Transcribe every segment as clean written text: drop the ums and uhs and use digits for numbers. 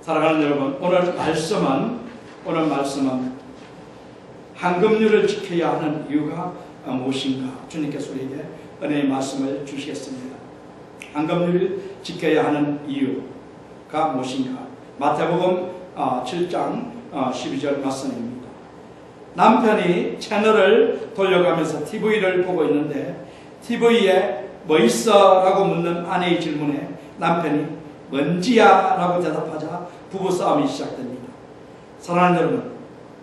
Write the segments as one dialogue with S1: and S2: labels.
S1: 사랑하는 여러분, 오늘 말씀은 황금률을 지켜야 하는 이유가 무엇인가? 주님께서 우리에게 은혜의 말씀을 주시겠습니다. 황금률을 지켜야 하는 이유가 무엇인가? 마태복음 7장 12절 말씀입니다. 남편이 채널을 돌려가면서 TV를 보고 있는데 TV에 뭐 있어? 라고 묻는 아내의 질문에 남편이 뭔지야? 라고 대답하자 부부싸움이 시작됩니다. 사랑하는 여러분,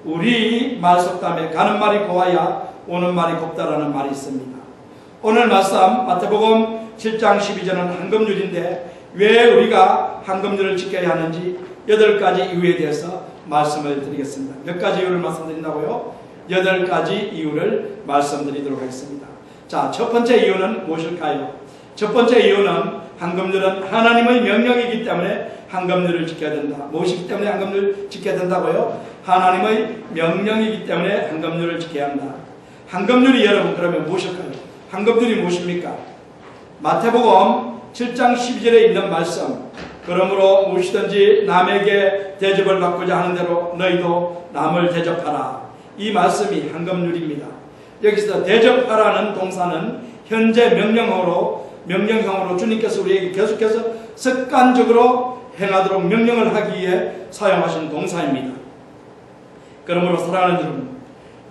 S1: 우리 말속담에 가는 말이 고와야 오는 말이 곱다라는 말이 있습니다. 오늘 말씀 마태복음 7장 12절은 황금률인데 왜 우리가 황금률을 지켜야 하는지 8가지 이유에 대해서 말씀을 드리겠습니다. 몇 가지 이유를 말씀드린다고요? 8가지 이유를 말씀드리도록 하겠습니다. 자, 첫 번째 이유는 무엇일까요? 첫 번째 이유는 황금률은 하나님의 명령이기 때문에 황금률을 지켜야 된다. 무엇이기 때문에 황금률을 지켜야 된다고요? 하나님의 명령이기 때문에 황금률을 지켜야 한다. 황금률이 여러분 그러면 무엇일까요? 황금률이 무엇입니까? 마태복음 7장 12절에 있는 말씀, 그러므로 무엇이든지 남에게 대접을 받고자 하는 대로 너희도 남을 대접하라. 이 말씀이 황금률입니다. 여기서 대접하라는 동사는 현재 명령형으로 주님께서 우리에게 계속해서 습관적으로 행하도록 명령을 하기 위해 사용하신 동사입니다. 그러므로 사랑하는 여러분,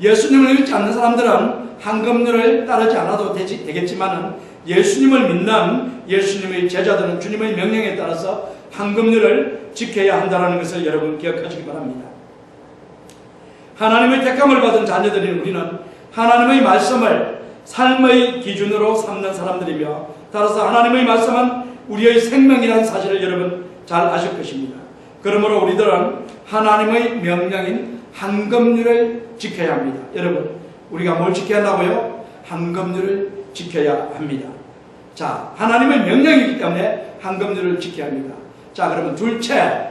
S1: 예수님을 믿지 않는 사람들은 황금률을 따르지 않아도 되겠지만은 예수님을 믿는 예수님의 제자들은 주님의 명령에 따라서 황금률을 지켜야 한다는 것을 여러분 기억하시기 바랍니다. 하나님의 택함을 받은 자녀들인 우리는 하나님의 말씀을 삶의 기준으로 삼는 사람들이며, 따라서 하나님의 말씀은 우리의 생명이라는 사실을 여러분 잘 아실 것입니다. 그러므로 우리들은 하나님의 명령인 황금률을 지켜야 합니다. 여러분, 우리가 뭘 지켜야 한다고요? 황금률을 지켜야 합니다. 자, 하나님의 명령이기 때문에 황금률을 지켜야 합니다. 자, 그러면 둘째,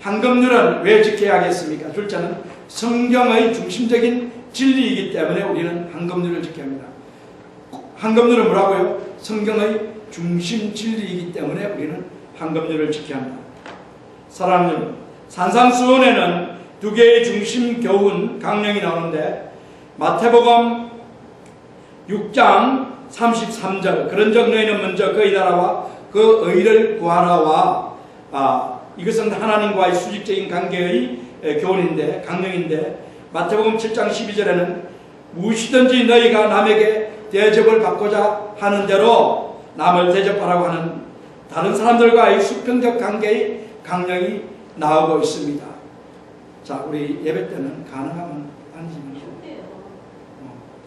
S1: 황금률은 왜 지켜야 하겠습니까? 둘째는 성경의 중심적인 진리이기 때문에 우리는 황금률을 지켜야 합니다. 황금률은 뭐라고요? 성경의 중심 진리이기 때문에 우리는 황금률을 지켜야 합니다. 사랑하는 여러분, 산상수훈에는 2개의 중심 교훈 강령이 나오는데, 마태복음 6장 33절 그런즉 너희는 먼저 그의 나라와 그 의를 구하라와, 이것은 하나님과의 수직적인 관계의 교훈인데, 강령인데, 마태복음 7장 12절에는 무엇이든지 너희가 남에게 대접을 받고자 하는 대로 남을 대접하라고 하는 다른 사람들과의 수평적 관계의 강령이 나오고 있습니다. 자, 우리 예배 때는 가능하면 앉지 말고,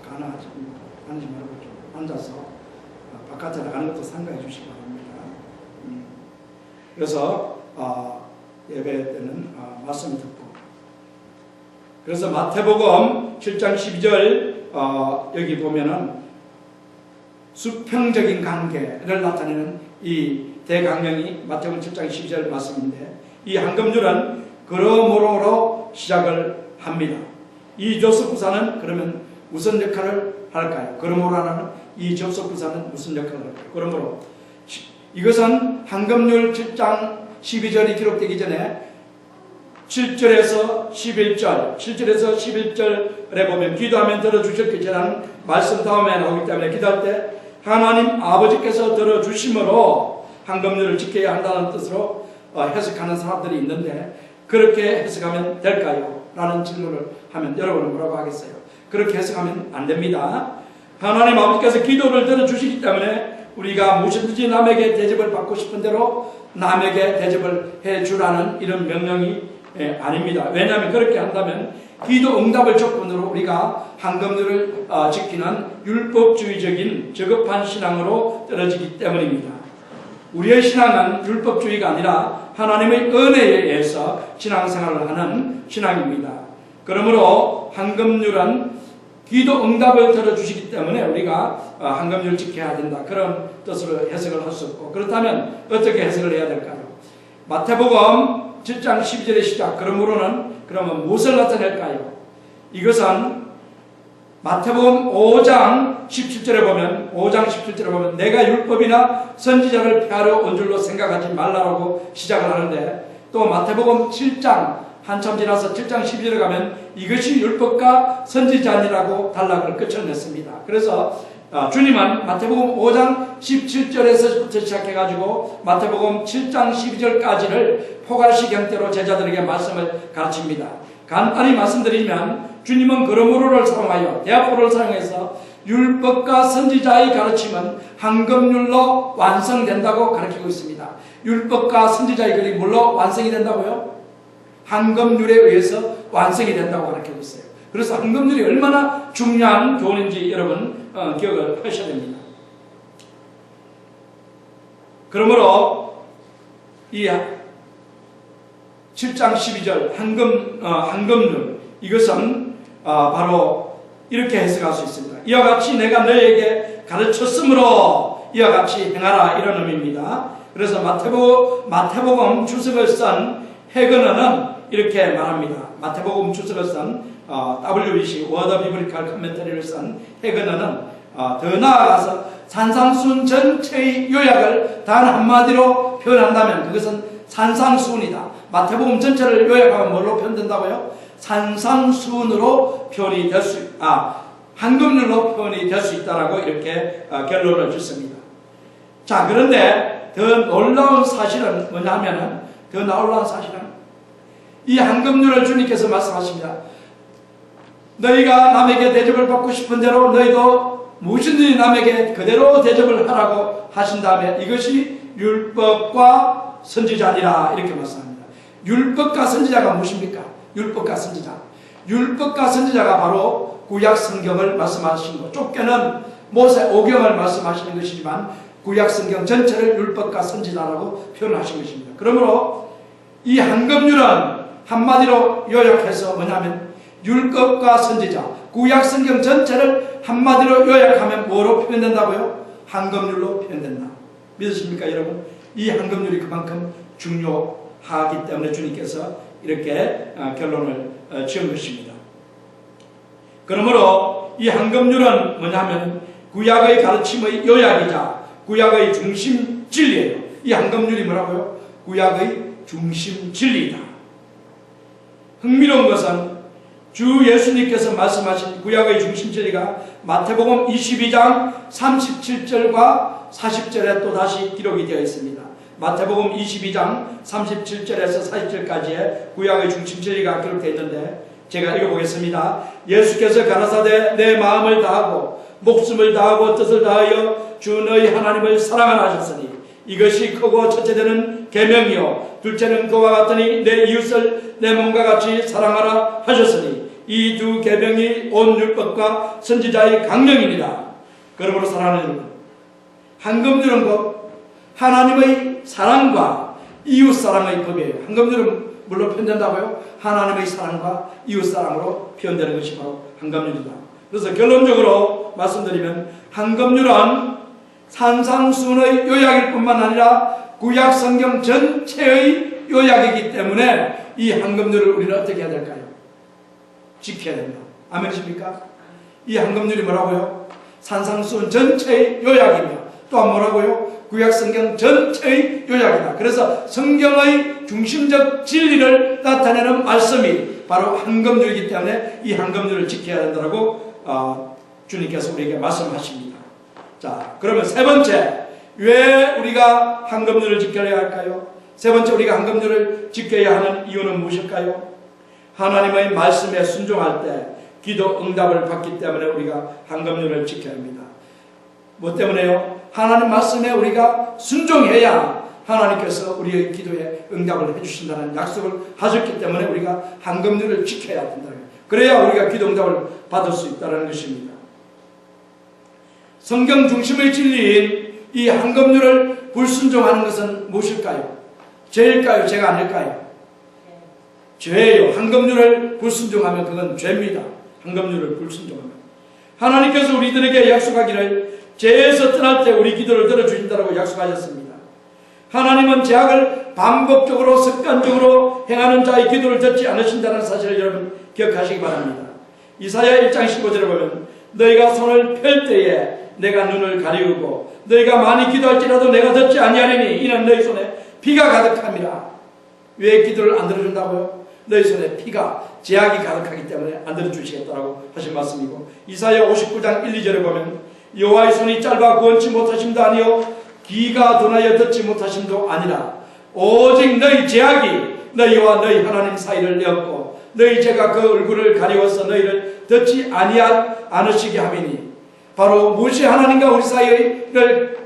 S1: 가능하지 앉지 말고 좀 앉아서 바깥에 나가는 것도 삼가해 주시기 바랍니다. 그래서 예배 때는 말씀 듣고, 그래서 마태복음 7장 12절 여기 보면은 수평적인 관계를 나타내는 이 대강령이 마태복음 7장 12절 말씀인데, 이 황금률은 그러므로로 시작을 합니다. 이 접속부사는 그러면 무슨 역할을 할까요? 그러므로라는 이 접속부사는 무슨 역할을 할까요? 그러므로 이것은 황금률 7장 12절이 기록되기 전에 7절에서 11절에 보면 기도하면 들어주실 것이라는 말씀 다음에 나오기 때문에 기도할 때 하나님 아버지께서 들어주심으로 황금률을 지켜야 한다는 뜻으로 해석하는 사람들이 있는데, 그렇게 해석하면 될까요? 라는 질문을 하면 여러분은 뭐라고 하겠어요? 그렇게 해석하면 안 됩니다. 하나님 아버지께서 기도를 들어주시기 때문에 우리가 무엇이든지 남에게 대접을 받고 싶은 대로 남에게 대접을 해주라는 이런 명령이 아닙니다. 왜냐하면 그렇게 한다면 기도 응답을 조건으로 우리가 황금률을 지키는 율법주의적인 저급한 신앙으로 떨어지기 때문입니다. 우리의 신앙은 율법주의가 아니라 하나님의 은혜에 의해서 신앙생활을 하는 신앙입니다. 그러므로 황금률은 기도 응답을 들어주시기 때문에 우리가 황금률을 지켜야 된다, 그런 뜻으로 해석을 할 수 없고, 그렇다면 어떻게 해석을 해야 될까요? 마태복음 7장 12절의 시작 그러면 무엇을 나타낼까요? 이것은 마태복음 5장 17절에 보면 내가 율법이나 선지자를 폐하려 온 줄로 생각하지 말라라고 시작을 하는데, 또 마태복음 7장 한참 지나서 7장 12절에 가면 이것이 율법과 선지자니라고 단락을 끝쳐냈습니다. 그래서 주님은 마태복음 5장 17절에서부터 시작해가지고 마태복음 7장 12절까지를 포괄시경대로 제자들에게 말씀을 가르칩니다. 간단히 말씀드리면 주님은 그러므로를 사용하여 대합보를 사용해서 율법과 선지자의 가르침은 한금률로 완성된다고 가르치고 있습니다. 율법과 선지자의 글이 뭘로 완성이 된다고요? 한금률에 의해서 완성이 된다고 가르치고 있어요. 그래서 한금률이 얼마나 중요한 교훈인지 여러분 기억을 하셔야 됩니다. 그러므로 이 7장 12절 한금률, 이것은 바로 이렇게 해석할 수 있습니다. 이와 같이 내가 너에게 가르쳤으므로 이와 같이 행하라, 이런 의미입니다. 그래서 마태복음 주석을 쓴 해거너는 이렇게 말합니다. 마태복음 주석을 쓴 WBC 워더 비브리칼 커멘터리를 쓴 해거너는 더 나아가서 산상수훈 전체의 요약을 단 한마디로 표현한다면 그것은 산상수훈이다. 마태복음 전체를 요약하면 뭘로 표현된다고요? 산상수훈으로 표현이 될 수, 한금률로 표현이 될 수 있다라고 이렇게 결론을 짓습니다. 자, 그런데 더 놀라운 사실은 뭐냐면은, 이 한금률을 주님께서 말씀하십니다. 너희가 남에게 대접을 받고 싶은 대로 너희도 무엇이든지 남에게 그대로 대접을 하라고 하신 다음에 이것이 율법과 선지자니라, 이렇게 말씀합니다. 율법과 선지자가 무엇입니까? 율법과 선지자가 바로 구약 성경을 말씀하시는 것, 좁게는 모세 오경을 말씀하시는 것이지만 구약 성경 전체를 율법과 선지자라고 표현하신 것입니다. 그러므로 이 한금률은 한마디로 요약해서 뭐냐면 율법과 선지자, 구약 성경 전체를 한마디로 요약하면 뭐로 표현된다고요? 한금률로 표현된다. 믿으십니까, 여러분? 이 한금률이 그만큼 중요하기 때문에 주님께서 이렇게 결론을 지은 것입니다. 그러므로 이 한금률은 뭐냐면 구약의 가르침의 요약이자 구약의 중심 진리예요. 이 한금률이 뭐라고요? 구약의 중심 진리이다. 흥미로운 것은 주 예수님께서 말씀하신 구약의 중심 진리가 마태복음 22장 37절과 40절에 또다시 기록이 되어 있습니다. 마태복음 22장 37절에서 40절까지의 구약의 중심 진리가 기록되어 있는데 제가 읽어보겠습니다. 예수께서 가라사대 내 마음을 다하고 목숨을 다하고 뜻을 다하여 주 너희 하나님을 사랑하라 하셨으니 이것이 크고 첫째 되는 계명이요 둘째는 그와 같으니 내 이웃을 내 몸과 같이 사랑하라 하셨으니 이 두 계명이 온 율법과 선지자의 강령입니다. 그러므로 사랑하는 여러분, 한금률은 곧 하나님의 사랑과 이웃 사랑의 법이에요. 한금률은 물론 표현된다고요? 하나님의 사랑과 이웃 사랑으로 표현되는 것이 바로 한금률이다. 그래서 결론적으로 말씀드리면 한금률은 산상수훈의 요약일 뿐만 아니라 구약 성경 전체의 요약이기 때문에 이 한금률을 우리는 어떻게 해야 될까요? 지켜야 된다. 아멘이십니까? 이 한금률이 뭐라고요? 산상수훈 전체의 요약이며 또한 뭐라고요? 구약 성경 전체의 요약이다. 그래서 성경의 중심적 진리를 나타내는 말씀이 바로 한금률이기 때문에 이 한금률을 지켜야 된다고 주님께서 우리에게 말씀하십니다. 자, 그러면 세 번째, 왜 우리가 한금률을 지켜야 할까요? 세 번째, 우리가 한금률을 지켜야 하는 이유는 무엇일까요? 하나님의 말씀에 순종할 때 기도 응답을 받기 때문에 우리가 한금률을 지켜야 합니다. 뭐 때문에요? 하나님 말씀에 우리가 순종해야 하나님께서 우리의 기도에 응답을 해주신다는 약속을 하셨기 때문에 우리가 한금률을 지켜야 된다. 그래야 우리가 기도 응답을 받을 수 있다는 것입니다. 성경 중심의 진리인 이 한금률을 불순종하는 것은 무엇일까요? 죄일까요? 죄가 아닐까요? 죄예요. 한금률을 불순종하면 그건 죄입니다. 한금률을 불순종하면. 하나님께서 우리들에게 약속하기를 죄에서 떠날 때 우리 기도를 들어주신다고 약속하셨습니다. 하나님은 죄악을 반복적으로 습관적으로 행하는 자의 기도를 듣지 않으신다는 사실을 여러분 기억하시기 바랍니다. 이사야 1장 15절에 보면 너희가 손을 펼 때에 내가 눈을 가리우고 너희가 많이 기도할지라도 내가 듣지 아니하리니 이는 너희 손에 피가 가득함이라. 왜 기도를 안 들어준다고요? 너희 손에 피가, 제약이 가득하기 때문에 안 들어주시겠다라고 하신 말씀이고, 이사야 59장 1, 2절에 보면 여호와의 손이 짧아 구원치 못하심도 아니요 귀가 둔하여 듣지 못하심도 아니라 오직 너희 제약이 너희와 너희 하나님 사이를 엮고 너희 죄가 그 얼굴을 가리워서 너희를 듣지 않으시게 함이니. 바로 무엇이 하나님과 우리 사이를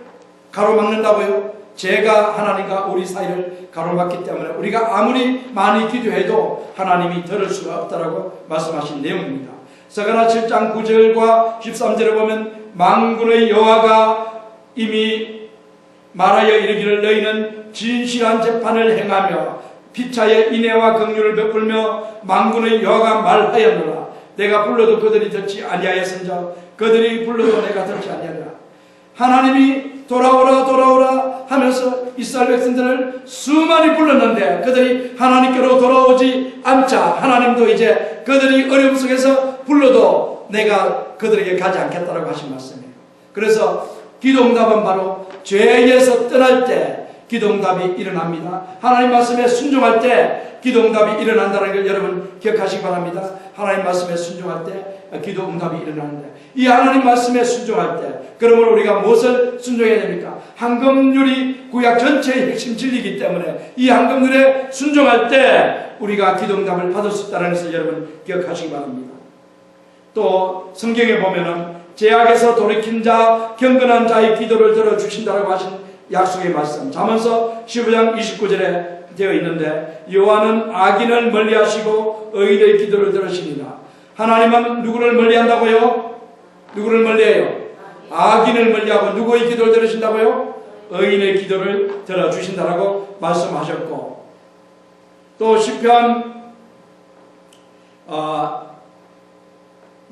S1: 가로막는다고요? 죄가 하나님과 우리 사이를 가로막기 때문에 우리가 아무리 많이 기도해도 하나님이 들을 수가 없다라고 말씀하신 내용입니다. 서가라 7장 9절과 13절에 보면 만군의 여호와가 이미 말하여 이르기를 너희는 진실한 재판을 행하며 피차의 인애와 긍휼을 베풀며 만군의 여호와가 말하였노라. 내가 불러도 그들이 듣지 아니하였은즉 그들이 불러도 내가 듣지 아니하리라. 하나님이 돌아오라 돌아오라 하면서 이스라엘 백성들을 수많이 불렀는데 그들이 하나님께로 돌아오지 않자 하나님도 이제 그들이 어려움 속에서 불러도 내가 그들에게 가지 않겠다라고 하신 말씀이에요. 그래서 기도응답은 바로 죄에서 떠날 때 기도응답이 일어납니다. 하나님 말씀에 순종할 때 기도응답이 일어난다는 걸 여러분 기억하시기 바랍니다. 하나님 말씀에 순종할 때 기도응답이 일어나는데, 이 하나님 말씀에 순종할 때 그러므로 우리가 무엇을 순종해야 됩니까? 한금률이 구약 전체의 핵심 진리이기 때문에 이 한금률에 순종할 때 우리가 기도응답을 받을 수 있다는 것을 여러분 기억하시기 바랍니다. 또 성경에 보면은 죄악에서 돌이킨 자, 경건한 자의 기도를 들어주신다고 하신 약속의 말씀, 잠언서 15장 29절에 되어 있는데 여호와는 악인을 멀리하시고 의인의 기도를 들으시니라. 하나님은 누구를 멀리한다고요? 누구를 멀리해요? 악인을 멀리하고 누구의 기도를 들으신다고요? 의인의 기도를 들어주신다라고 말씀하셨고, 또 시편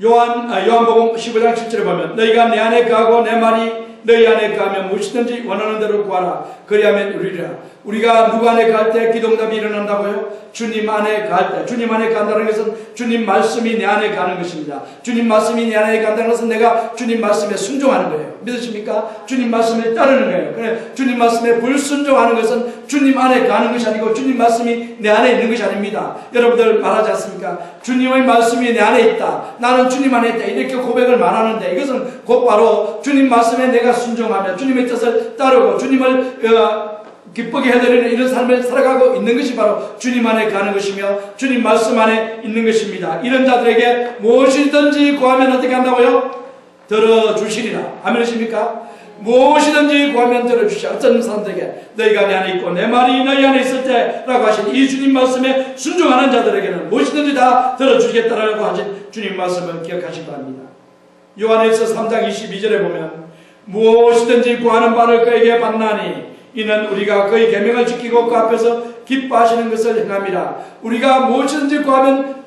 S1: 요한복음 15장 7절에 보면 너희가 내 안에 거하고 내 말이 너희 안에 거하면 무엇이든지 원하는 대로 구하라 그리하면 이루리라. 우리가 누구 안에 거할 때 기도응답이 일어난다고요? 주님 안에 거할 때. 주님 안에 거한다는 것은 주님 말씀이 내 안에 거하는 것입니다. 주님 말씀이 내 안에 거한다는 것은 내가 주님 말씀에 순종하는 거예요. 믿으십니까? 주님 말씀에 따르는 거예요. 그래, 주님 말씀에 불순종하는 것은 주님 안에 거하는 것이 아니고 주님 말씀이 내 안에 있는 것이 아닙니다. 여러분들 말하지 않습니까? 주님의 말씀이 내 안에 있다, 나는 주님 안에 있다, 이렇게 고백을 말하는데 이것은 곧바로 주님 말씀에 내가 순종하며 주님의 뜻을 따르고 주님을 기쁘게 해드리는 이런 삶을 살아가고 있는 것이 바로 주님 안에 가는 것이며 주님 말씀 안에 있는 것입니다. 이런 자들에게 무엇이든지 구하면 어떻게 한다고요? 들어주시리라. 아멘이십니까? 무엇이든지 구하면 들어주시라. 어떤 사람들에게 너희가 내 안에 있고 내 말이 너희 안에 있을 때 라고 하신 이 주님 말씀에 순종하는 자들에게는 무엇이든지 다 들어주겠다라고 하신 주님 말씀을 기억하시기 바랍니다. 요한일서 3장 22절에 보면 무엇이든지 구하는 바를 그에게 받나니 이는 우리가 그의 계명을 지키고 그 앞에서 기뻐하시는 것을 행함이라. 우리가 무엇이든지 구하면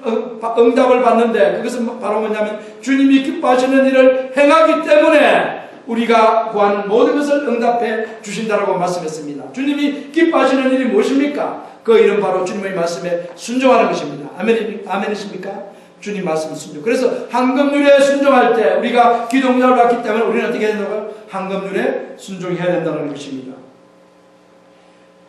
S1: 응답을 받는데 그것은 바로 뭐냐면 주님이 기뻐하시는 일을 행하기 때문에 우리가 구하는 모든 것을 응답해 주신다라고 말씀했습니다. 주님이 기뻐하시는 일이 무엇입니까? 그 일은 바로 주님의 말씀에 순종하는 것입니다. 아멘이십니까? 주님 말씀 순종. 그래서 한금률에 순종할 때 우리가 기도응답을 받기 때문에 우리는 어떻게 해야 된다고요? 한금률에 순종해야 된다는 것입니다.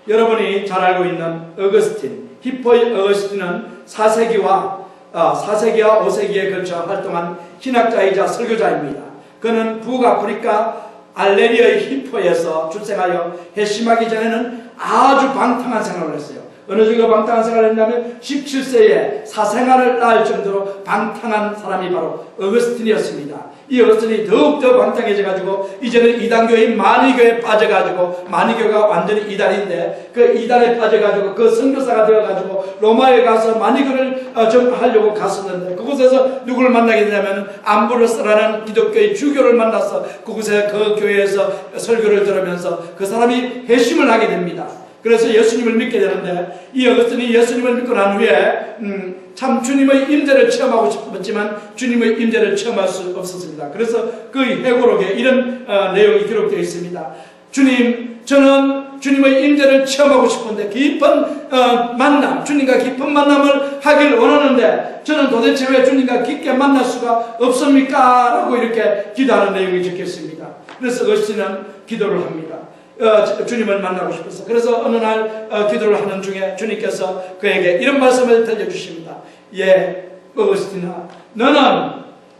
S1: 여러분이 잘 알고 있는 어거스틴, 히포의 어거스틴은 4세기와 5세기에 걸쳐 활동한 신학자이자 설교자입니다. 그는 북아프리카 알레리아의 히포에서 출생하여 회심하기 전에는 아주 방탕한 생활을 했어요. 어느 정도 방탕한 생활을 했냐면 17세에 사생활을 낳을 정도로 방탕한 사람이 바로 어거스틴이었습니다. 이 어거스틴이 더욱더 방탕해져 가지고 이제는 이단교인 마니교에 빠져가지고, 마니교가 완전히 이단인데 그 이단에 빠져가지고 그 선교사가 되어가지고 로마에 가서 마니교를 하려고 갔었는데 그곳에서 누구를 만나게 되냐면 암브로스라는 기독교의 주교를 만나서 그곳에 그 교회에서 설교를 들으면서 그 사람이 회심을 하게 됩니다. 그래서 예수님을 믿게 되는데 이 어거스틴이 예수님을 믿고 난 후에 참 주님의 임재를 체험하고 싶었지만 주님의 임재를 체험할 수 없었습니다. 그래서 그 회고록에 이런 내용이 기록되어 있습니다. 주님, 저는 주님의 임재를 체험하고 싶은데 깊은 만남, 주님과 깊은 만남을 하길 원하는데 저는 도대체 왜 주님과 깊게 만날 수가 없습니까? 라고 이렇게 기도하는 내용이 적혀 있습니다. 그래서 어스틴은 기도를 합니다. 주님을 만나고 싶어서. 그래서 어느 날 기도를 하는 중에 주님께서 그에게 이런 말씀을 들려주십니다. 예, 어스틴아, 너는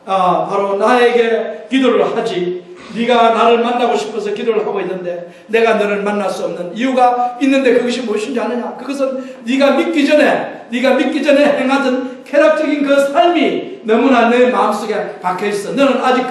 S1: 바로 나에게 기도를 하지, 네가 나를 만나고 싶어서 기도를 하고 있는데 내가 너를 만날 수 없는 이유가 있는데 그것이 무엇인지 아느냐? 그것은 네가 믿기 전에 행하던 쾌락적인 그 삶이 너무나 내 마음속에 박혀있어. 너는 아직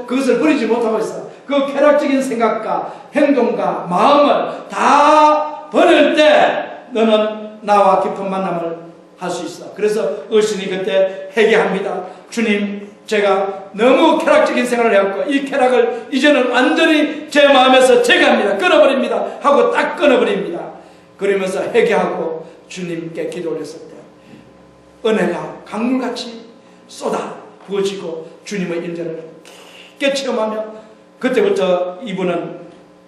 S1: 그것을 버리지 못하고 있어. 그 쾌락적인 생각과 행동과 마음을 다 버릴 때 너는 나와 깊은 만남을 할 수 있어. 그래서 어르신이 그때 회개합니다. 주님, 제가 너무 쾌락적인 생활을 해왔고 이 쾌락을 이제는 완전히 제 마음에서 제거합니다. 끊어버립니다. 하고 딱 끊어버립니다. 그러면서 회개하고 주님께 기도를 했을 때 은혜가 강물같이 쏟아 부어지고 주님의 인자를 깊게 체험하며 그때부터 이분은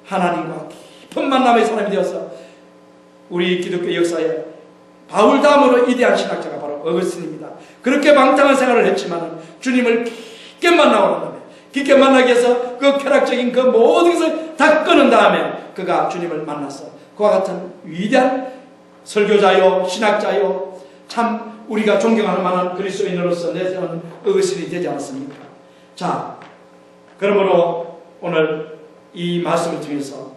S1: 하나님과 깊은 만남의 사람이 되어서 우리 기독교 역사에 바울 다음으로 위대한 신학자가 바로 어거스틴입니다. 그렇게 방탕한 생활을 했지만 주님을 깊게 만나고 난 다음에 깊게 만나기 위해서 그 쾌락적인 그 모든 것을 다 끊은 다음에 그가 주님을 만나서 그와 같은 위대한 설교자요 신학자요 참 우리가 존경할 만한 그리스도인으로서 내세우는 어거스틴이 되지 않았습니까? 자, 그러므로 오늘 이 말씀을 통해서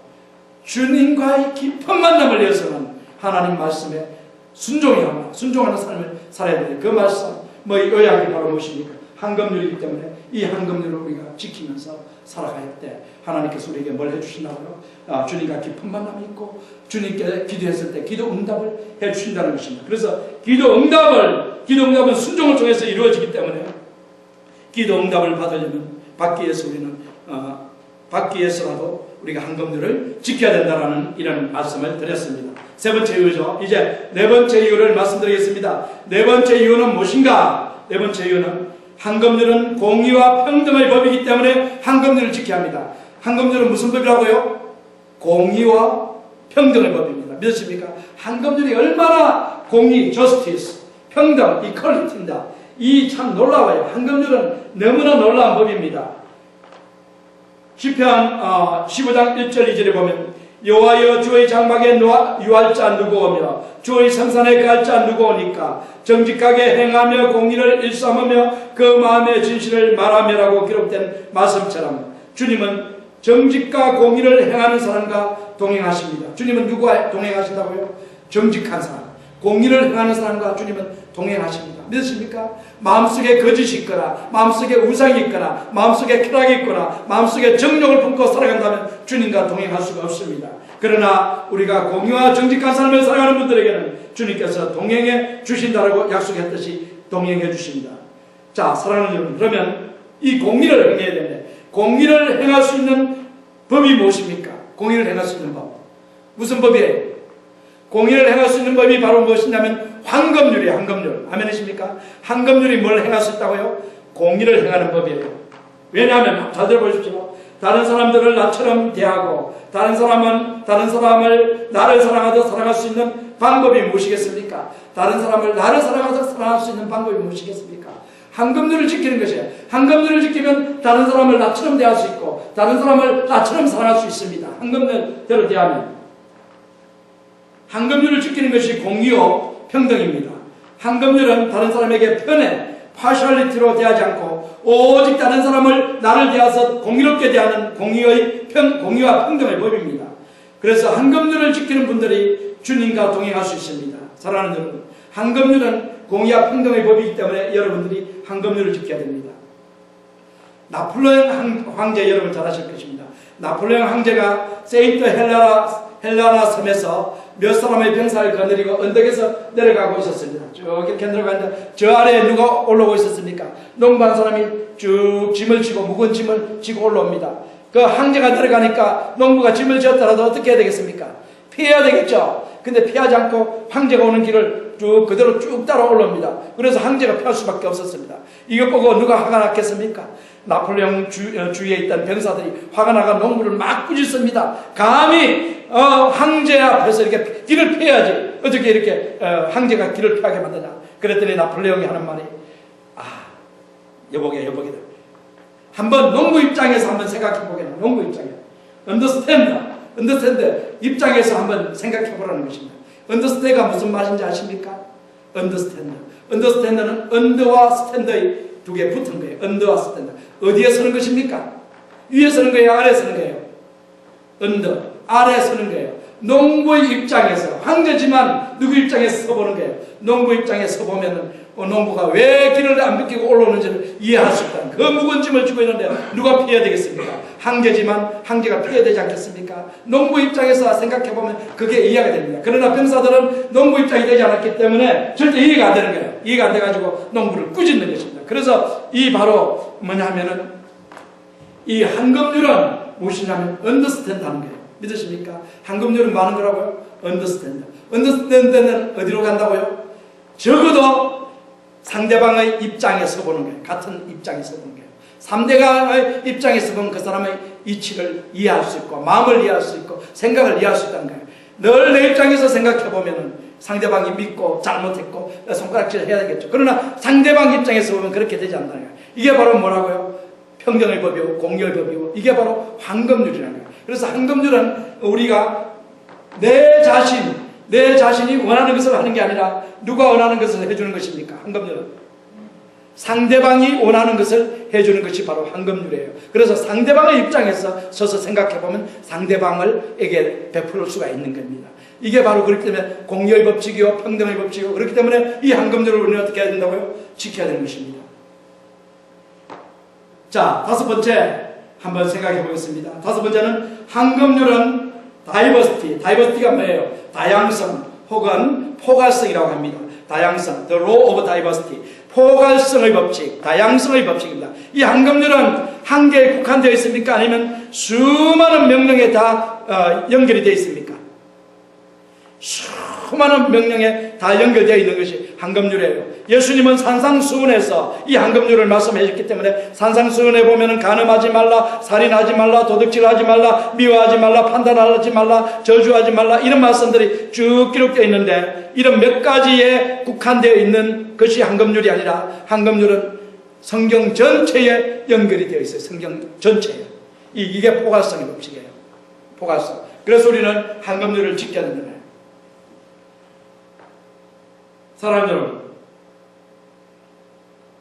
S1: 주님과의 깊은 만남을 위해서는 하나님 말씀에 순종하는 삶을 살아야 돼요. 그 말씀, 요약이 바로 무엇입니까? 한금률이기 때문에 이 한금률을 우리가 지키면서 살아갈 때 하나님께서 우리에게 뭘 해주신다고요? 주님과 깊은 만남이 있고 주님께 기도했을 때 기도 응답을 해주신다는 것입니다. 그래서 기도 응답은 순종을 통해서 이루어지기 때문에 기도 응답을 받기 위해서 우리는 받기 위해서라도 우리가 한금률을 지켜야 된다는 이런 말씀을 드렸습니다. 세 번째 이유죠. 이제 네 번째 이유를 말씀드리겠습니다. 네 번째 이유는 무엇인가? 네 번째 이유는 한금률은 공의와 평등의 법이기 때문에 한금률을 지켜야 합니다. 한금률은 무슨 법이라고요? 공의와 평등의 법입니다. 믿으십니까? 한금률이 얼마나 공의, justice, 평등, equality입니다. 이 참 놀라워요. 한금률은 너무나 놀라운 법입니다. 시편 15장 1절 2절에 보면 여호와여 주의 장막에 유할 자 누구 오며 주의 성산에 거할 자 누구 오니까 정직하게 행하며 공의를 일삼으며 그 마음의 진실을 말하며라고 기록된 말씀처럼 주님은 정직과 공의를 행하는 사람과 동행하십니다. 주님은 누구와 동행하신다고요? 정직한 사람, 공의를 행하는 사람과 주님은 동행하십니다. 믿으십니까? 마음속에 거짓이 있거나 마음속에 우상이 있거나 마음속에 쾌락이 있거나 마음속에 정욕을 품고 살아간다면 주님과 동행할 수가 없습니다. 그러나 우리가 공의와 정직한 삶을 살아가는 분들에게는 주님께서 동행해 주신다라고 약속했듯이 동행해 주십니다. 자, 사랑하는 여러분, 그러면 이 공의를 행해야 되는데 공의를 행할 수 있는 법이 무엇입니까? 공의를 행할 수 있는 법, 무슨 법이에요? 공의를 행할 수 있는 법이 바로 무엇이냐면 한금률이에요. 한금률. 아멘이십니까? 한금률이 뭘 행할 수 있다고요? 공의를 행하는 법이에요. 왜냐하면 잘 들어보십시오. 다른 사람들을 나처럼 대하고 다른 사람을 나를 사랑하듯 사랑할 수 있는 방법이 무엇이겠습니까? 다른 사람을 나를 사랑하듯 사랑할 수 있는 방법이 무엇이겠습니까? 한금률을 지키는 것이에요. 한금률을 지키면 다른 사람을 나처럼 대할 수 있고 다른 사람을 나처럼 사랑할 수 있습니다. 한금률대로 대하면. 한금률을 지키는 것이 공의요 평등입니다. 한금률은 다른 사람에게 편에 파셜리티로 대하지 않고 오직 다른 사람을 나를 대해서 공의롭게 대하는 공의와 평등의 법입니다. 그래서 한금률을 지키는 분들이 주님과 동행할 수 있습니다. 사랑하는 여러분, 한금률은 공의와 평등의 법이기 때문에 여러분들이 한금률을 지켜야 됩니다. 나폴레옹 황제 여러분 잘 아실 것입니다. 나폴레옹 황제가 세인트 헬라나 섬에서 몇 사람의 병사를 거느리고 언덕에서 내려가고 있었습니다. 쭉 이렇게 내려가는데 저 아래에 누가 올라오고 있었습니까? 농부한 사람이 쭉 짐을 지고 무거운 짐을 지고 올라옵니다. 그 황제가 내려가니까 농부가 짐을 지었더라도 어떻게 해야 되겠습니까? 피해야 되겠죠. 근데 피하지 않고 황제가 오는 길을 쭉 그대로 쭉 따라 올라옵니다. 그래서 황제가 피할 수밖에 없었습니다. 이것 보고 누가 화가 났겠습니까? 나폴레옹 주위에 있던 병사들이 화가 나가 농부를 막 꾸짖습니다. 감히 황제 앞에서 이렇게 길을 피해야지 어떻게 이렇게 황제가 길을 피하게 만드냐. 그랬더니 나폴레옹이 하는 말이 여보게 한번 농부 입장에서 한번 생각해 보겠나. 농부 입장에 언더스탠드 입장에서 한번 생각해 보라는 것입니다. 언더스탠드가 무슨 말인지 아십니까? 언더스탠드는 언더와 스탠드의 두 개 붙은 거예요. 언더와 스탠드. 어디에 서는 것입니까? 위에 서는 거예요? 아래에 서는 거예요? 언더, 아래에 서는 거예요. 농부의 입장에서, 황제지만 누구 입장에서 서보는 거예요? 농부 입장에서 서보면은 농부가 왜 길을 안 비키고 올라오는지를 이해할 수 있다는 그 무거운 짐을 지고 있는데 누가 피해야 되겠습니까? 황제지만 황제가 피해야 되지 않겠습니까? 농부 입장에서 생각해보면 그게 이해가 됩니다. 그러나 병사들은 농부 입장이 되지 않았기 때문에 절대 이해가 안 되는 거예요. 이해가 안 돼가지고 농부를 꾸짖는 것입니다. 그래서 이 바로 뭐냐면은 이 황금률은 무엇이냐면 언더스탠드 하는 거예요. 믿으십니까? 황금률은 뭐 하는 거라고요? 언더스탠드. 언더스탠드는 어디로 간다고요? 적어도 상대방의 입장에서 보는 거예요. 같은 입장에서 보는 거예요. 상대방의 입장에서 보면 그 사람의 이치를 이해할 수 있고 마음을 이해할 수 있고 생각을 이해할 수 있다는 거예요. 늘 내 입장에서 생각해 보면은 상대방이 믿고 잘못했고 손가락질 해야 되겠죠. 그러나 상대방 입장에서 보면 그렇게 되지 않는다는 거예요. 이게 바로 뭐라고요? 평등의 법이고 공의의 법이고 이게 바로 황금률이라는 거예요. 그래서 황금률은 우리가 내 자신이 원하는 것을 하는 게 아니라 누가 원하는 것을 해주는 것입니까? 황금률은 상대방이 원하는 것을 해주는 것이 바로 황금률이에요. 그래서 상대방의 입장에서 서서 생각해보면 상대방에게 베풀 수가 있는 겁니다. 이게 바로 그렇기 때문에 공의의 법칙이요 평등의 법칙이요 그렇기 때문에 이 황금률을 우리는 어떻게 해야 된다고요? 지켜야 되는 것입니다. 자, 다섯 번째 한번 생각해 보겠습니다. 다섯 번째는 황금률은 다이버시티가 뭐예요? 다양성 혹은 포괄성이라고 합니다. 다양성, the law of diversity, 포괄성의 법칙, 다양성의 법칙입니다. 이 황금률은 한 개에 국한되어 있습니까? 아니면 수많은 명령에 다 연결이 되어 있습니까? 수많은 명령에 다 연결되어 있는 것이 황금률이에요. 예수님은 산상수훈에서 이 황금률을 말씀해 주셨기 때문에 산상수훈에 보면은 간음하지 말라, 살인하지 말라, 도둑질하지 말라, 미워하지 말라, 판단하지 말라, 저주하지 말라 이런 말씀들이 쭉 기록되어 있는데 이런 몇 가지에 국한되어 있는 것이 황금률이 아니라 황금률은 성경 전체에 연결이 되어 있어요. 성경 전체에. 이게 포괄성의 법칙이에요. 포괄성. 그래서 우리는 황금률을 지켜야 된다. 사랑하는 여러분,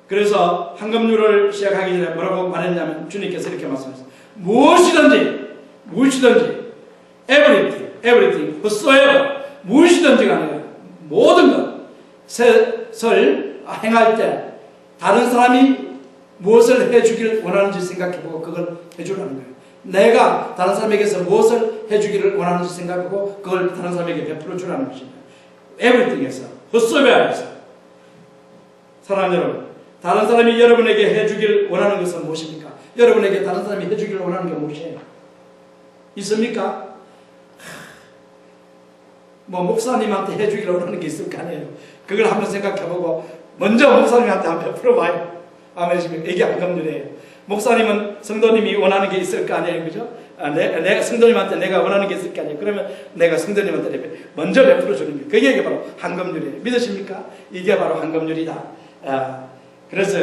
S1: 그래서 황금률을 시작하기 전에 뭐라고 말했냐면 주님께서 이렇게 말씀하셨어요. 무엇이든지 everything whatsoever 무엇이든지 간에 모든 것을 행할 때 다른 사람이 무엇을 해주기를 원하는지 생각해보고 그걸 해주라는 거예요. 내가 다른 사람에게서 무엇을 해주기를 원하는지 생각하고 그걸 다른 사람에게 베풀어 주라는 것입니다. everything에서 whatsoever에서 사랑하는 여러분, 다른 사람이 여러분에게 해주길 원하는 것은 무엇입니까? 여러분에게 다른 사람이 해주기를 원하는 게 무엇이에요? 있습니까? 뭐 목사님한테 해주기를 원하는 게 있을 거 아니에요. 그걸 한번 생각해보고 먼저 목사님한테 한번 베풀어봐요. 아멘. 이게 황금률이에요. 목사님은 성도님이 원하는 게 있을 거 아니에요. 그죠? 내가 성도님한테 내가 원하는 게 있을 거 아니에요. 그러면 내가 성도님한테 먼저 베풀어 주는 거예요. 그게 바로 황금률이에요. 믿으십니까? 이게 바로 황금률이다. 그래서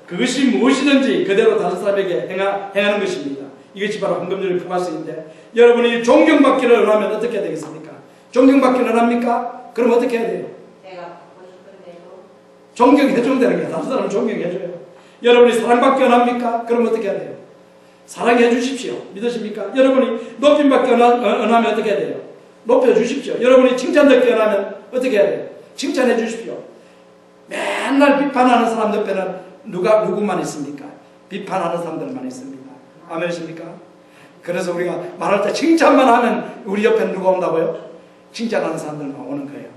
S1: 그것이 무엇이든지 그대로 다른 사람에게 행하는 것입니다. 이것이 바로 황금률의 포괄성인데 여러분이 존경받기를 원하면 어떻게 해야 되겠습니까? 존경받기를 원합니까? 그럼 어떻게 해야 돼요?
S2: 내가 받고 싶은 대로
S1: 존경해주면 되는 거예요. 다른 사람은 존경해줘요. 여러분이 사랑받기 원합니까? 그럼 어떻게 해야 돼요? 사랑해 주십시오. 믿으십니까? 여러분이 높임받기 원하면 어떻게 해야 돼요? 높여주십시오. 여러분이 칭찬받기 원하면 어떻게 해야 돼요? 칭찬해 주십시오. 맨날 비판하는 사람 옆에는 누구만 있습니까? 비판하는 사람들만 있습니다. 아멘이십니까? 그래서 우리가 말할 때 칭찬만 하면 우리 옆에는 누가 온다고요? 칭찬하는 사람들만 오는 거예요.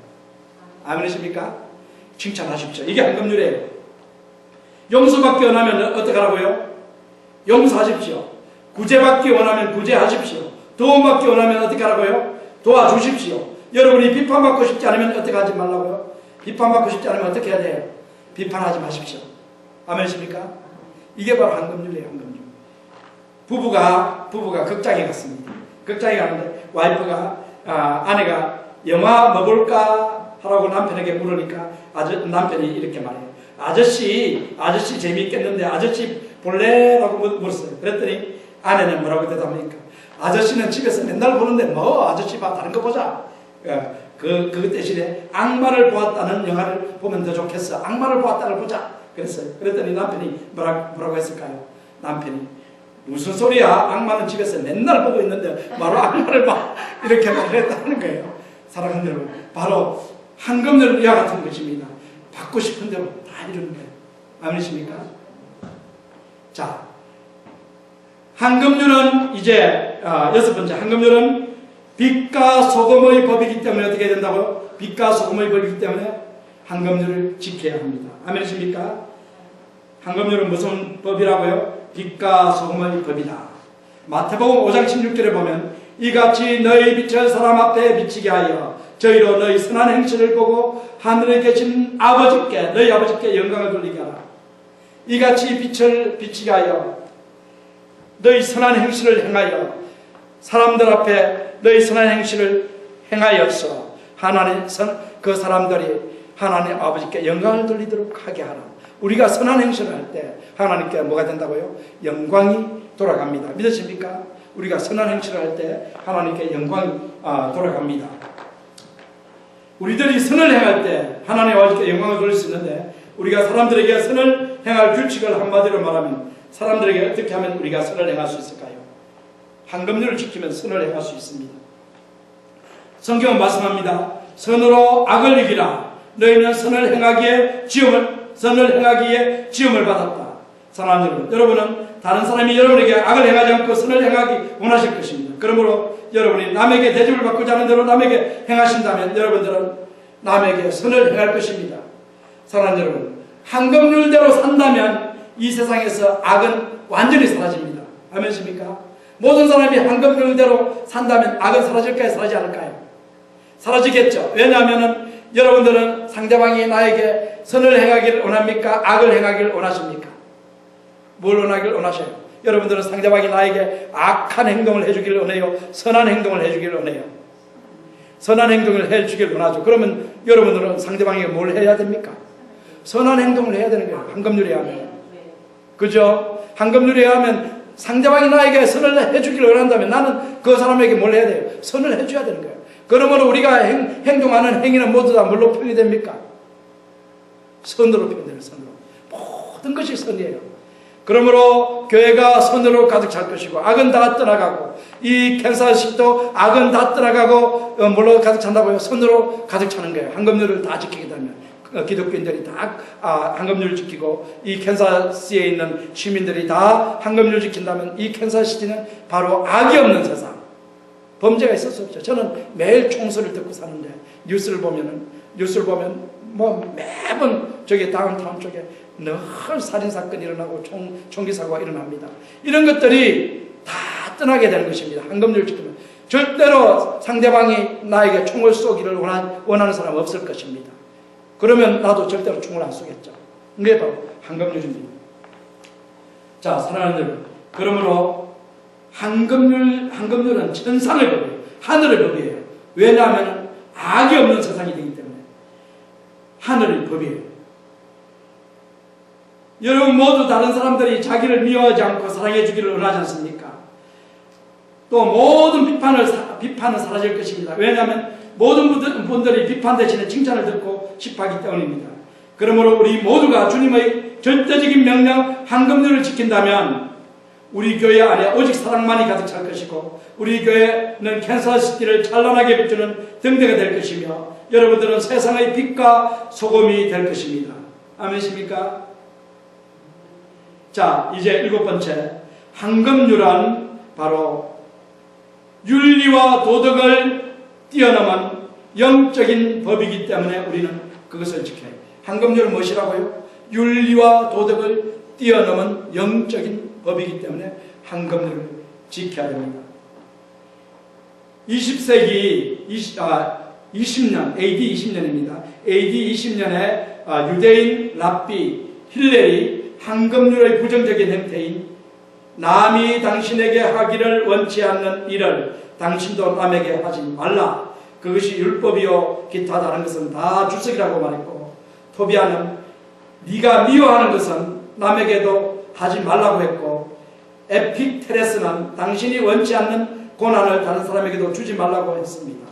S1: 아멘이십니까? 칭찬하십시오. 이게 황금률이에요. 용서받기 원하면 어떻게 하라고요? 용서하십시오. 구제받기 원하면 구제하십시오. 도움받기 원하면 어떻게 하라고요? 도와주십시오. 여러분이 비판받고 싶지 않으면 어떻게 하지 말라고요? 비판받고 싶지 않으면 어떻게 해야 돼요? 비판하지 마십시오. 아멘이십니까? 이게 바로 황금률이에요. 황금률. 부부가 극장에 갔습니다. 극장에 갔는데 와이프가 아내가 영화 뭐 볼까 하라고 남편에게 물으니까 남편이 이렇게 말해요. 아저씨 재미있겠는데 아저씨 볼래? 라고 물었어요. 그랬더니 아내는 뭐라고 대답하니까 아저씨는 집에서 맨날 보는데 뭐 아저씨 봐 다른 거 보자. 그 대신에 악마를 보았다는 영화를 보면 더 좋겠어. 악마를 보았다를 보자. 그랬어요. 그랬더니 남편이 뭐라고 했을까요? 남편이 무슨 소리야? 악마는 집에서 맨날 보고 있는데 바로 악마를 봐. 이렇게 말했다는 거예요. 사랑하는 여러분, 바로 황금률 이와 같은 것입니다. 받고 싶은 대로 다 이루는 거예요. 아멘이십니까? 자, 황금률은 이제 여섯 번째, 황금률은 빛과 소금의 법이기 때문에 어떻게 된다고요? 빛과 소금의 법이기 때문에 황금률을 지켜야 합니다. 아멘이십니까? 황금률은 무슨 법이라고요? 빛과 소금의 법이다. 마태복음 5장 16절에 보면 이같이 너희 빛을 사람 앞에 비치게 하여 저희로 너희 선한 행실을 보고 하늘에 계신 아버지께 너희 아버지께 영광을 돌리게 하라. 이같이 빛을 비치게 하여 너희 선한 행실을 행하여 사람들 앞에 너희 선한 행실을 행하여서 그 사람들이 하나님 아버지께 영광을 돌리도록 하게 하라. 우리가 선한 행실을 할 때 하나님께 뭐가 된다고요? 영광이 돌아갑니다. 믿으십니까? 우리가 선한 행실을 할 때 하나님께 영광이 돌아갑니다. 우리들이 선을 행할 때 하나님 아버지께 영광을 돌릴 수 있는데 우리가 사람들에게 선을 행할 규칙을 한마디로 말하면 사람들에게 어떻게 하면 우리가 선을 행할 수 있을까요? 황금률을 지키면 선을 행할 수 있습니다. 성경은 말씀합니다. 선으로 악을 이기라. 너희는 선을 행하기에 지음을 받았다. 사랑하는 여러분은 다른 사람이 여러분에게 악을 행하지 않고 선을 행하기 원하실 것입니다. 그러므로 여러분이 남에게 대접을 받고자 하는 대로 남에게 행하신다면 여러분들은 남에게 선을 행할 것입니다. 사랑하는 여러분, 황금률대로 산다면 이 세상에서 악은 완전히 사라집니다. 아멘입니까? 모든 사람이 황금률대로 산다면 악은 사라질까요? 사라지지 않을까요? 사라지겠죠. 왜냐하면 여러분들은 상대방이 나에게 선을 행하기를 원합니까? 악을 행하기를 원하십니까? 뭘 원하기를 원하셔요? 여러분들은 상대방이 나에게 악한 행동을 해주기를 원해요? 선한 행동을 해주기를 원해요? 선한 행동을 해주기를 원하죠. 그러면 여러분들은 상대방에게 뭘 해야 됩니까? 선한 행동을 해야 되는 거예요. 황금률에 하면. 그죠? 황금률에 하면 상대방이 나에게 선을 해주기를 원한다면 나는 그 사람에게 뭘 해야 돼요? 선을 해줘야 되는 거예요. 그러므로 우리가 행동하는 행위는 모두 다 뭘로 표현이 됩니까? 선으로 표현돼요. 선으로. 모든 것이 선이에요. 그러므로 교회가 선으로 가득 찰 것이고 악은 다 떠나가고 이 캔사식도 악은 다 떠나가고 뭘로 가득 찬다고요? 선으로 가득 차는 거예요. 황금률을 다 지키게 되면 기독교인들이 다 황금률을 지키고 이 캔사시에 있는 시민들이 다 황금률을 지킨다면 이 캔사시티는 바로 악이 없는 세상, 범죄가 있을 수 없죠. 저는 매일 총소리를 듣고 사는데 뉴스를 보면 뭐 매번 저기 다운타운 쪽에 늘 살인사건이 일어나고 총기사고가 일어납니다. 이런 것들이 다 떠나게 되는 것입니다. 황금률을 지키면 절대로 상대방이 나에게 총을 쏘기를 원하는 사람 없을 것입니다. 그러면 나도 절대로 총을 안 쏘겠죠. 이게 바로 황금률입니다. 자, 사랑하는 여러분, 그러므로 황금률은 천상의 법이에요. 하늘의 법이에요. 왜냐하면 악이 없는 세상이 되기 때문에 하늘의 법이에요. 여러분 모두 다른 사람들이 자기를 미워하지 않고 사랑해 주기를 원하지 않습니까? 또 모든 비판은 사라질 것입니다. 왜냐하면 모든 분들이 비판 대신에 칭찬을 듣고 싶어하기 때문입니다. 그러므로 우리 모두가 주님의 절대적인 명령 황금률을 지킨다면 우리 교회 안에 오직 사랑만이 가득 찰 것이고 우리 교회는 캔사시티를 찬란하게 비추는 등대가 될 것이며 여러분들은 세상의 빛과 소금이 될 것입니다. 아멘이십니까? 자, 이제 일곱 번째, 황금률은 바로 윤리와 도덕을 뛰어넘은 영적인 법이기 때문에 우리는 그것을 지켜야 해요. 황금률은 무엇이라고요? 윤리와 도덕을 뛰어넘은 영적인 법이기 때문에 황금률을 지켜야 됩니다. 20세기 20년, AD 20년입니다. AD 20년에 유대인 랍비 힐렐이 황금률의 부정적인 형태인 남이 당신에게 하기를 원치 않는 일을 당신도 남에게 하지 말라. 그것이 율법이요 기타 다른 것은 다 주석이라고 말했고, 토비아는 네가 미워하는 것은 남에게도 하지 말라고 했고, 에픽테레스는 당신이 원치 않는 고난을 다른 사람에게도 주지 말라고 했습니다.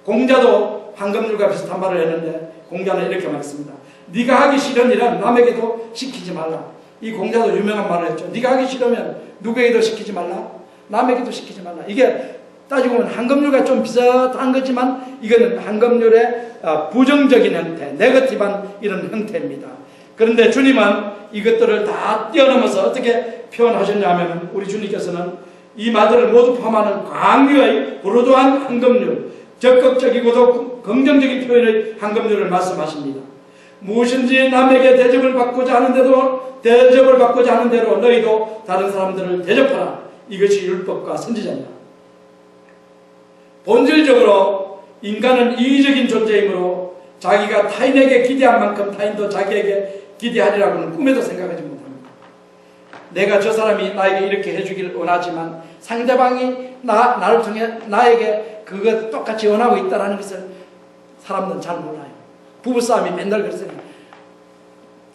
S1: 공자도 황금률과 비슷한 말을 했는데 공자는 이렇게 말했습니다. 네가 하기 싫은 일은 남에게도 시키지 말라. 이 공자도 유명한 말을 했죠. 네가 하기 싫으면 누구에게도 시키지 말라, 남에게도 시키지 말라. 이게 따지고 보면 황금률과 좀 비슷한 거지만 이거는 황금률의 부정적인 형태, 네거티브한 이런 형태입니다. 그런데 주님은 이것들을 다 뛰어넘어서 어떻게 표현하셨냐면, 우리 주님께서는 이 말들을 모두 포함하는 광유의 부르도한 황금률, 적극적이고도 긍정적인 표현의 황금률을 말씀하십니다. 무엇인지 남에게 대접을 받고자 하는 대로 너희도 다른 사람들을 대접하라. 이것이 율법과 선지자이다. 본질적으로 인간은 이의적인 존재이므로 자기가 타인에게 기대한 만큼 타인도 자기에게 기대하리라고는 꿈에도 생각하지 못합니다. 내가 저 사람이 나에게 이렇게 해주길 원하지만 상대방이 나를 통해 나에게 그거 똑같이 원하고 있다는 것을 사람들은 잘 몰라요. 부부싸움이 맨날 그러잖아요.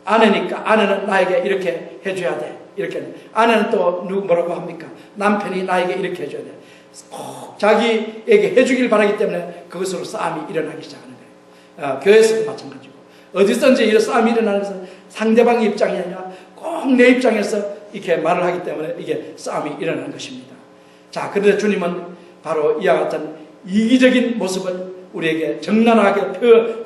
S1: 아내니까 아내는 나에게 이렇게 해줘야 돼. 이렇게. 아내는 또 누구 뭐라고 합니까? 남편이 나에게 이렇게 해줘야 돼. 꼭 자기에게 해주길 바라기 때문에 그것으로 싸움이 일어나기 시작하는 거예요. 교회에서도 마찬가지고. 어디서든지 이런 싸움이 일어나는 것은 상대방의 입장이 아니라 꼭 내 입장에서 이렇게 말을 하기 때문에 이게 싸움이 일어나는 것입니다. 자, 그런데 주님은 바로 이와 같은 이기적인 모습을 우리에게 적나라하게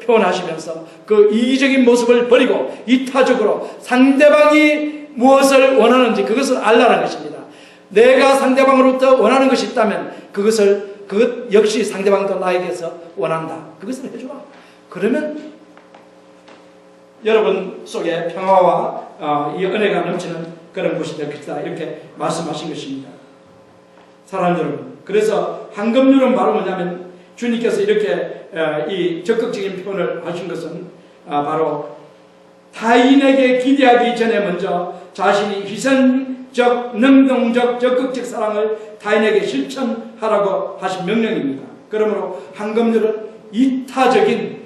S1: 표현하시면서 그 이기적인 모습을 버리고 이타적으로 상대방이 무엇을 원하는지 그것을 알라는 것입니다. 내가 상대방으로부터 원하는 것이 있다면 그것 역시 상대방도 나에게서 원한다. 그것을 해주라. 그러면 여러분 속에 평화와 이 은혜가 넘치는 그런 곳이 될 것이다. 이렇게 말씀하신 것입니다. 사랑하는 여러분, 그래서 황금률은 바로 뭐냐면 주님께서 이렇게 이 적극적인 표현을 하신 것은 바로 타인에게 기대하기 전에 먼저 자신이 희생적, 능동적, 적극적 사랑을 타인에게 실천하라고 하신 명령입니다. 그러므로 황금률은 이타적인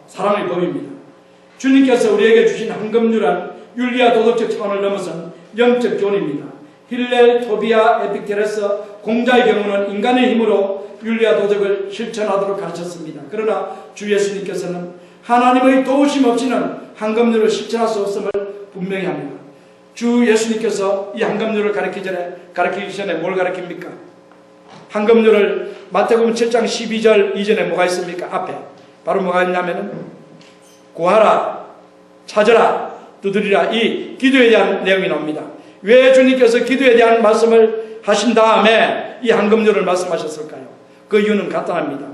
S1: 사랑의 법입니다. 주님께서 우리에게 주신 황금률은 윤리와 도덕적 차원을 넘어선 영적 교훈입니다. 힐렐, 토비아, 에픽테레스, 공자의 경우는 인간의 힘으로 윤리와 도덕을 실천하도록 가르쳤습니다. 그러나 주 예수님께서는 하나님의 도우심 없이는 황금률을 실천할 수 없음을 분명히 합니다. 주 예수님께서 이 황금률을 가르치기 전에 뭘 가르칩니까? 황금률을 마태복음 7장 12절 이전에 뭐가 있습니까? 앞에 바로 뭐가 있냐면은 구하라, 찾으라, 두드리라, 이 기도에 대한 내용이 나옵니다. 왜 주님께서 기도에 대한 말씀을 하신 다음에 이 황금률을 말씀하셨을까요? 그 이유는 간단합니다.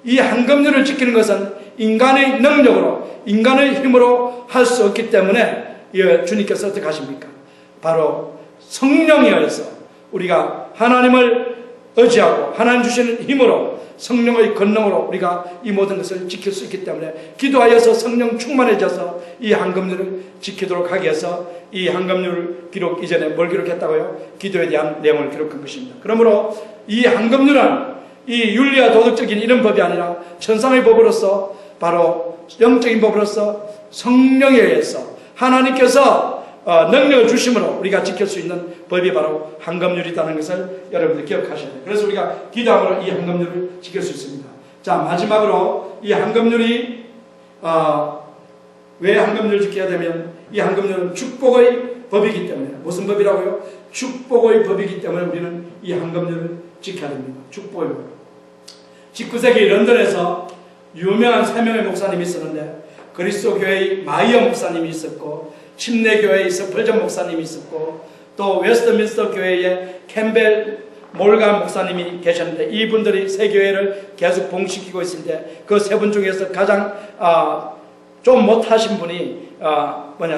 S1: 이 황금률을 지키는 것은 인간의 능력으로, 인간의 힘으로 할 수 없기 때문에 주님께서 어떻게 하십니까? 바로 성령에 의해서 우리가 하나님을 의지하고 하나님 주시는 힘으로, 성령의 권능으로 우리가 이 모든 것을 지킬 수 있기 때문에 기도하여서 성령 충만해져서 이 황금률을 지키도록 하기 위해서 이 황금률 기록 이전에 뭘 기록했다고요? 기도에 대한 내용을 기록한 것입니다. 그러므로 이 황금률은 이 윤리와 도덕적인 이런 법이 아니라 천상의 법으로서, 바로 영적인 법으로서 성령에 의해서 하나님께서 능력을 주심으로 우리가 지킬 수 있는 법이 바로 황금률이라는 것을 여러분들 기억하셔야 돼요. 그래서 우리가 기도함으로 이 황금률을 지킬 수 있습니다. 자, 마지막으로 이 황금률이 왜 황금률을 지켜야 되면, 이 황금률은 축복의 법이기 때문에. 무슨 법이라고요? 축복의 법이기 때문에 우리는 이 황금률을 지켜야 됩니다. 축복의 법. 19세기 런던에서 유명한 3명의 목사님이 있었는데, 그리스도 교회의 마이어 목사님이 있었고, 침례교회의 스펄전 목사님이 있었고, 또 웨스트민스터 교회의 캠벨 몰간 목사님이 계셨는데, 이분들이 세 교회를 계속 봉시키고 있을 때 그 세 분 중에서 가장 좀 못하신 분이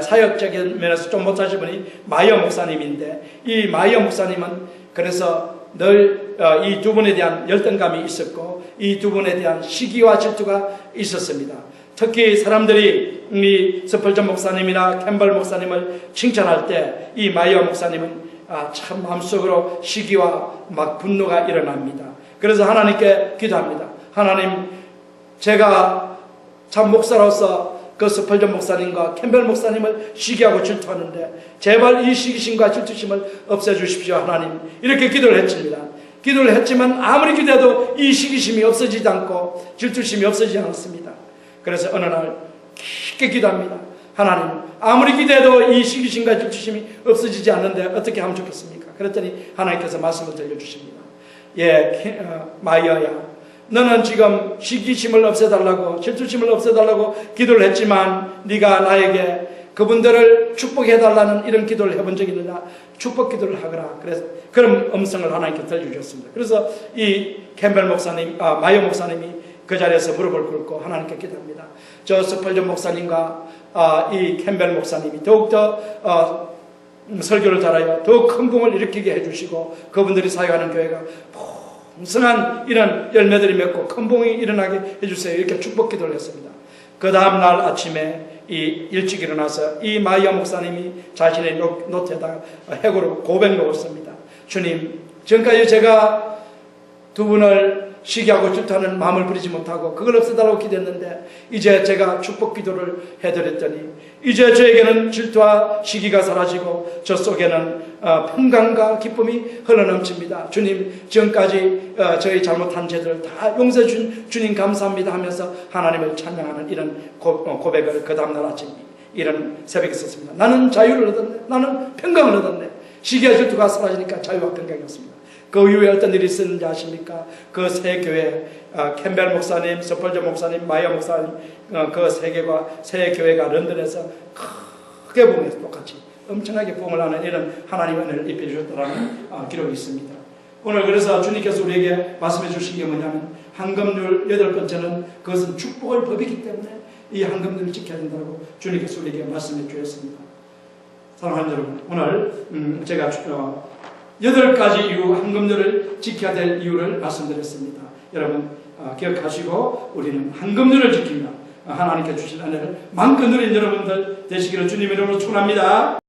S1: 사역적인 면에서 좀 못하신 분이 마이어 목사님인데, 이 마이어 목사님은 그래서 늘 이 두 분에 대한 열등감이 있었고 이 두 분에 대한 시기와 질투가 있었습니다. 특히 사람들이 이 스펄전 목사님이나 캠벌 목사님을 칭찬할 때 이 마이어 목사님은 참 마음속으로 시기와 막 분노가 일어납니다. 그래서 하나님께 기도합니다. 하나님, 제가 참 목사로서 그 스펄전 목사님과 캠벨 목사님을 시기하고 질투하는데 제발 이 시기심과 질투심을 없애주십시오 하나님, 이렇게 기도를 했습니다. 기도를 했지만 아무리 기도해도 이 시기심이 없어지지 않고 질투심이 없어지지 않았습니다. 그래서 어느 날 깊게 기도합니다. 하나님, 아무리 기도해도 이 시기심과 질투심이 없어지지 않는데 어떻게 하면 좋겠습니까? 그랬더니 하나님께서 말씀을 들려주십니다. 마이어야, 너는 지금 시기심을 없애달라고, 질투심을 없애달라고 기도를 했지만 네가 나에게 그분들을 축복해달라는 이런 기도를 해본 적이 있느냐? 축복 기도를 하거라. 그래서 그런 음성을 하나님께 들려주셨습니다. 그래서 이 캠벨 목사님, 마이어 목사님이 그 자리에서 무릎을 꿇고 하나님께 기도합니다. 저 스펄전 목사님과 이 캠벨 목사님이 더욱더 설교를 잘하여 더욱 큰 붕을 일으키게 해주시고 그분들이 사역하는 교회가 풍성한 이런 열매들이 맺고 큰 붕이 일어나게 해주세요. 이렇게 축복 기도를 했습니다. 그 다음날 아침에 일찍 일어나서 이 마이어 목사님이 자신의 노트에다가 해고로 고백록을 씁니다. 주님, 지금까지 제가 두 분을 시기하고 질투하는 마음을 부리지 못하고 그걸 없애달라고 기도했는데 이제 제가 축복 기도를 해드렸더니 이제 저에게는 질투와 시기가 사라지고 저 속에는 평강과 기쁨이 흘러넘칩니다. 주님, 지금까지 저희 잘못한 죄들을 다 용서해 준 주님 감사합니다 하면서 하나님을 찬양하는 이런 고백을 그 다음날 아침 이런 새벽에 썼습니다. 나는 자유를 얻었네. 나는 평강을 얻었네. 시기와 질투가 사라지니까 자유와 평강이었습니다. 그 이후에 어떤 일이 있었는지 아십니까? 그 세 교회, 캠벨 목사님, 스펄전 목사님, 마이어 목사님, 그 세 교회가 런던에서 크게 부흥해서 똑같이 엄청나게 부흥을 하는 이런 하나님의 은혜를 입혀주셨다는 기록이 있습니다. 오늘 그래서 주님께서 우리에게 말씀해 주신 게 뭐냐면 한금률 8번째는 그것은 축복의 법이기 때문에 이 한금률을 지켜야 된다고 주님께서 우리에게 말씀해 주셨습니다. 사랑하는 여러분, 오늘 제가 8가지 이유, 한금률을 지켜야 될 이유를 말씀드렸습니다. 여러분 기억하시고 우리는 한금률을 지키며 하나님께 주신 은혜를 마음껏 누린 여러분들 되시기를 주님의 이름으로 축원합니다.